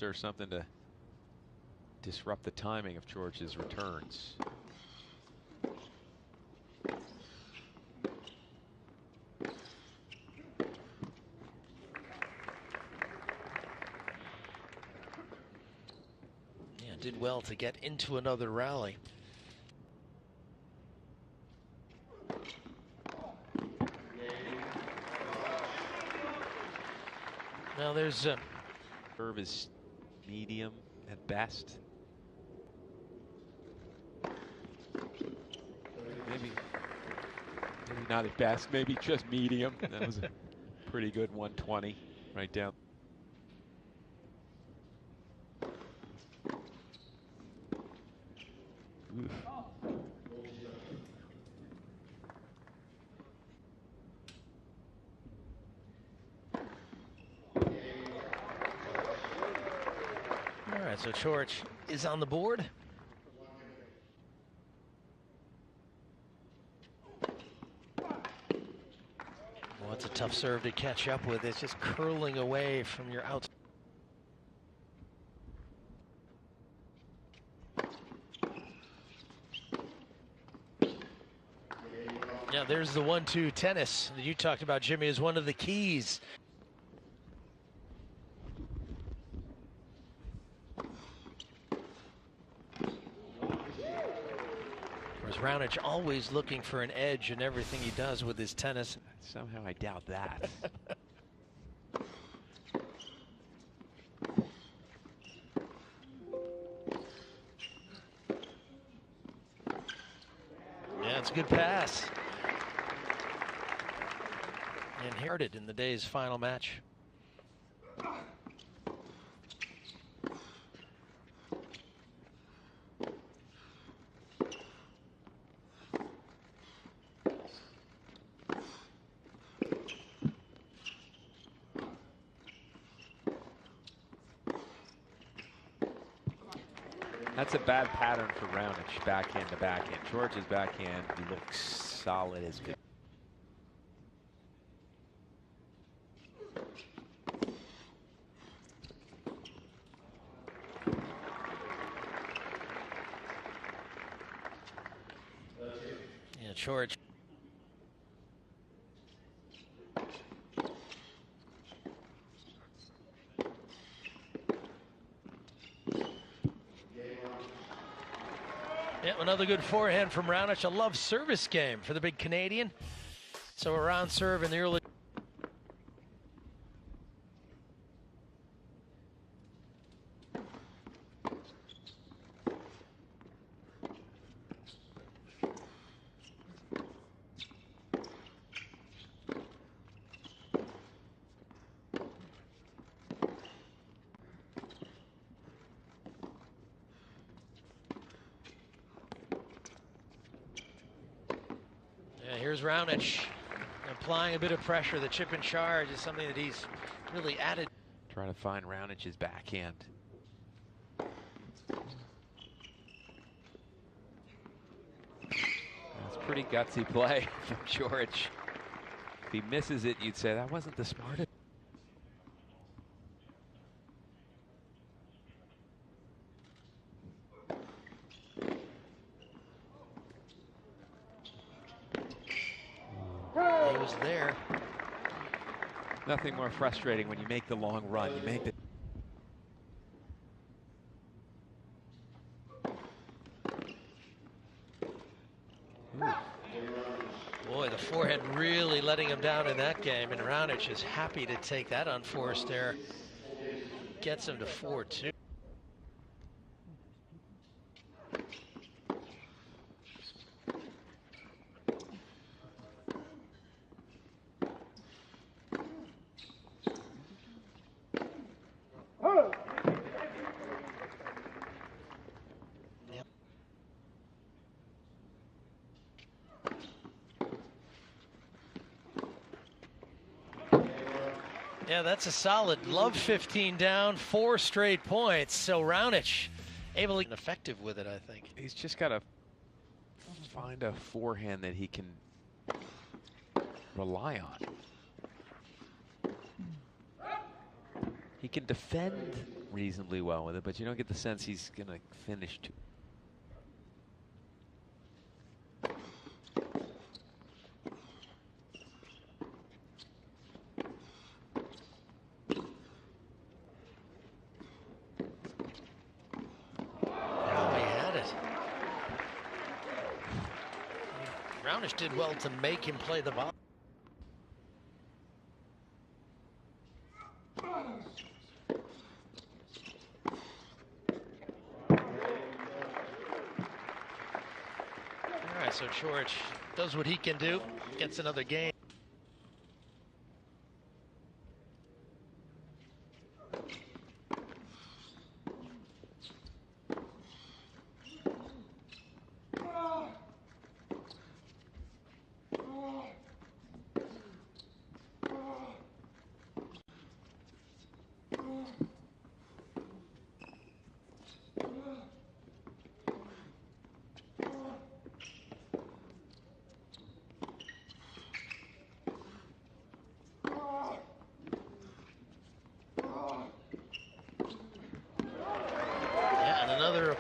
or something to disrupt the timing of George's returns. Yeah, did well to get into another rally. Now there's Serve is medium at best. Maybe not at best, maybe just medium. That was a pretty good 120 right down. Oof. all right, so Coric is on the board. Well, it's a tough serve to catch up with. It's just curling away from your out. Yeah, there's the 1-2 tennis that you talked about, Jimmy, as one of the keys. Whereas Raonic always looking for an edge in everything he does with his tennis. Somehow I doubt that. Yeah, it's a good pass. Inherited in the day's final match. That's a bad pattern for Raonic, backhand to backhand. George's backhand looks solid as good. Yeah, Coric. Yeah, another good forehand from Raonic. A love service game for the big Canadian. So around serve in the early. Here's Raonic applying a bit of pressure. The chip and charge is something that he's really added. Trying to find Raunic's backhand. That's pretty gutsy play from Coric. If he misses it, you'd say that wasn't the smartest. He was there. Nothing more frustrating when you make the long run. You make the. Boy, the forehand really letting him down in that game, and Raonic is happy to take that unforced error. Gets him to 4-2. Yeah, that's a solid love 15 down, 4 straight points. So Raonic able to be effective with it, I think. He's just got to find a forehand that he can rely on. He can defend reasonably well with it, but you don't get the sense he's going to finish too. Raonic did well to make him play the ball. All right, so Coric does what he can do, gets another game.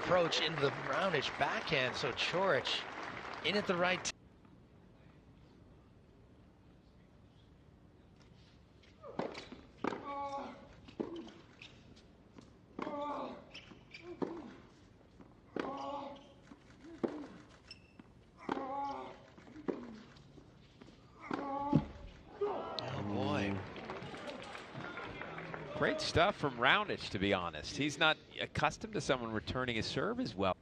Approach into the Raonic backhand, so Coric in at the right time. Great stuff from Raonic, to be honest. He's not accustomed to someone returning his serve as well.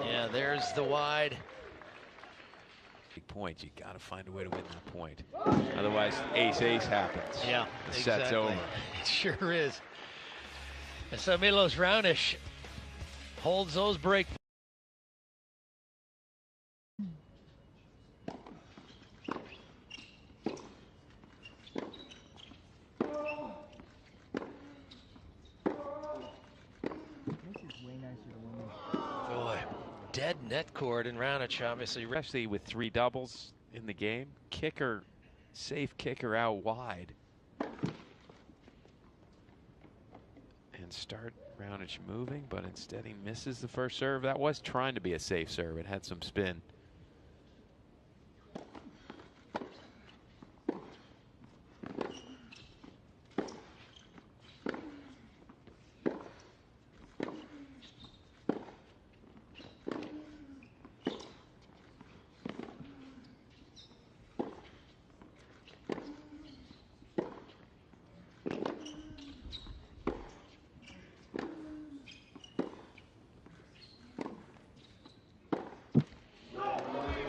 Yeah, there's the wide. Big point. You got to find a way to win that point. Otherwise, ace-ace happens. Yeah, the exactly. set's over. It sure is. And so Milos Raonic holds those break. Dead net cord in Raonic, obviously. Especially with 3 doubles in the game. Kicker, safe kicker out wide. And start Raonic moving, but instead he misses the first serve. That was trying to be a safe serve. It had some spin.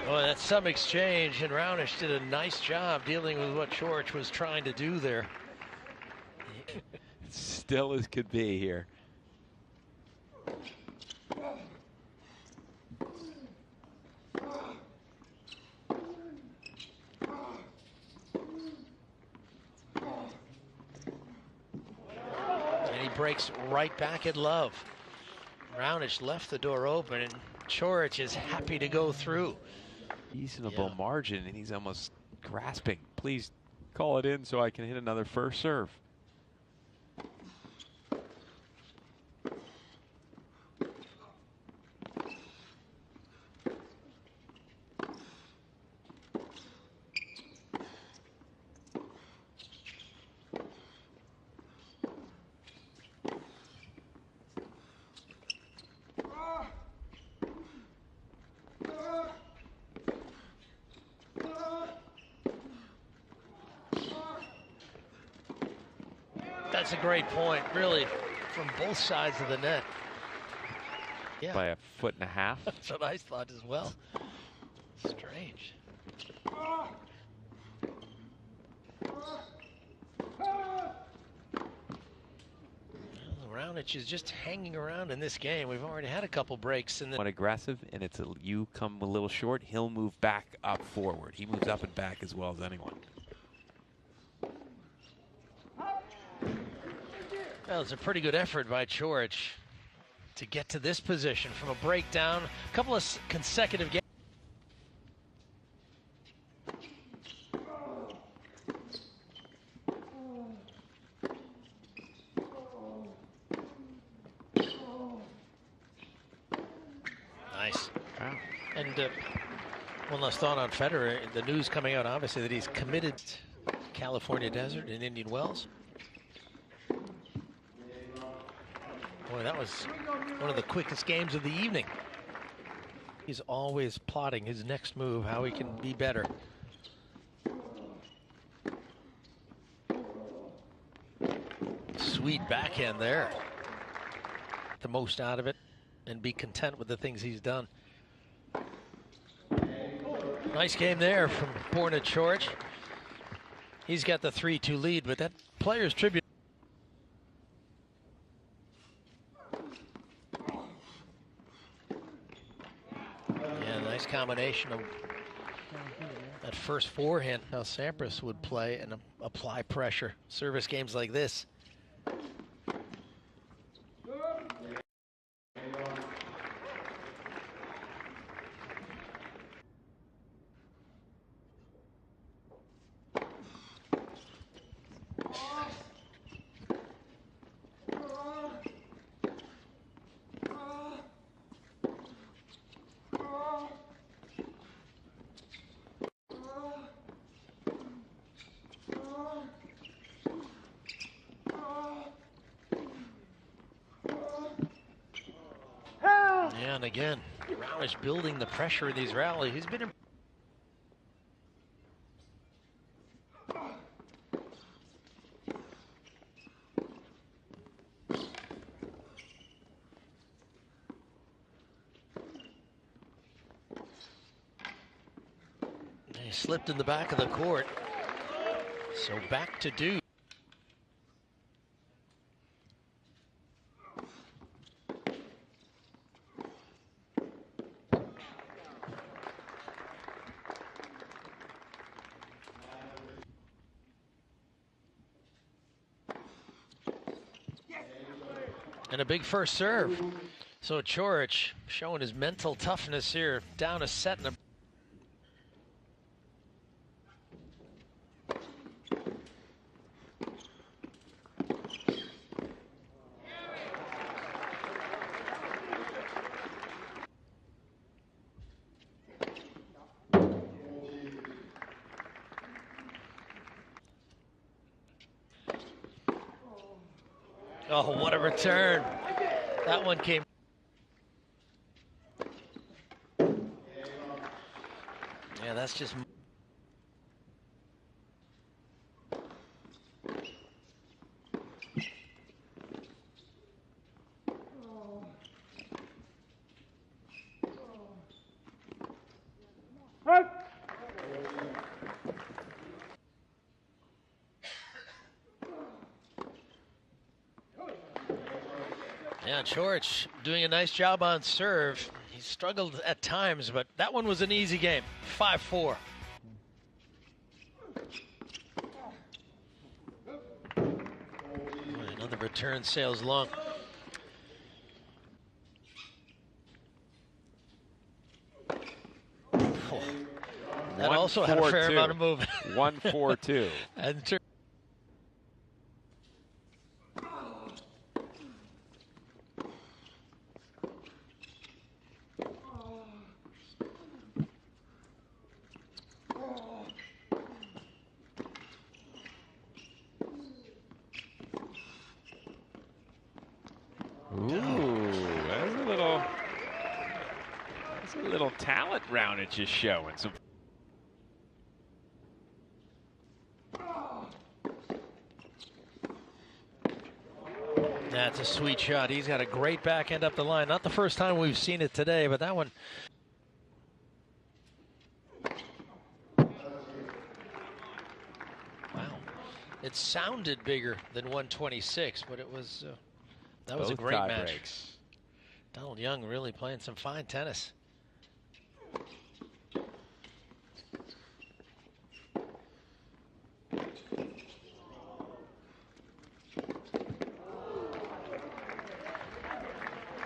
Well, that's some exchange, and Raonic did a nice job dealing with what Coric was trying to do there. Still as could be here. And he breaks right back at love. Raonic left the door open, and Coric is happy to go through. Reasonable margin, and he's almost grasping. Please call it in so I can hit another first serve. That's a great point, really, from both sides of the net. Yeah. By 1.5 feet. That's what I thought as well. Strange. Raonic is just hanging around in this game. We've already had a couple breaks. One aggressive, and it's you come a little short, he'll move back up forward. He moves up and back as well as anyone. Well, it's a pretty good effort by Coric to get to this position from a breakdown. A couple of consecutive games. And one last thought on Federer. The news coming out, obviously, that he's committed to California Desert in Indian Wells. Boy, that was one of the quickest games of the evening. He's always plotting his next move, how he can be better. Sweet backhand there. The most out of it and be content with the things he's done. Nice game there from Borna Coric. He's got the 3-2 lead, but that player's tribute. Yeah, nice combination of that first forehand. How Sampras would play and apply pressure. Service games like this. And again, Raonic building the pressure in these rallies. He's been he slipped in the back of the court. So back to do. And a big first serve. So Coric showing his mental toughness here. Down a set and a... Oh, what a return. That one came. Yeah, that's just... Yeah, Coric doing a nice job on serve. He struggled at times, but that one was an easy game. 5-4. Another return sails long. Oh, that also had a fair amount of movement. 1-4-2. And that's a little talent Raonic is showing. Some that's a sweet shot. He's got a great backhand up the line. Not the first time we've seen it today, but that one. Wow. It sounded bigger than 126, but it was that was a great match. Breaks. Donald Young really playing some fine tennis.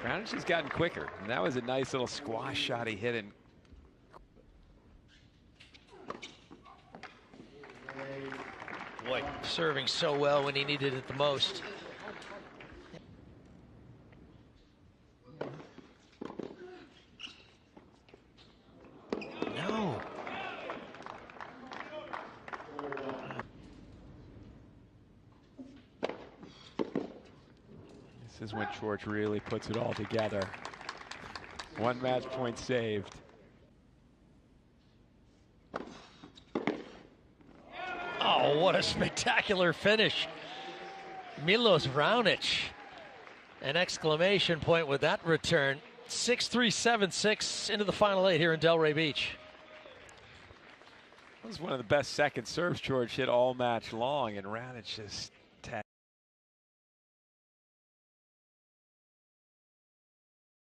Raonic has gotten quicker, and that was a nice little squash shot he hit in. Boy, serving so well when he needed it the most. This is when Coric really puts it all together. 1 match point saved. Oh, what a spectacular finish. Milos Raonic. An exclamation point with that return. 6-3, 7-6 into the final 8 here in Delray Beach. That was one of the best second serves Coric hit all match long, and Raonic just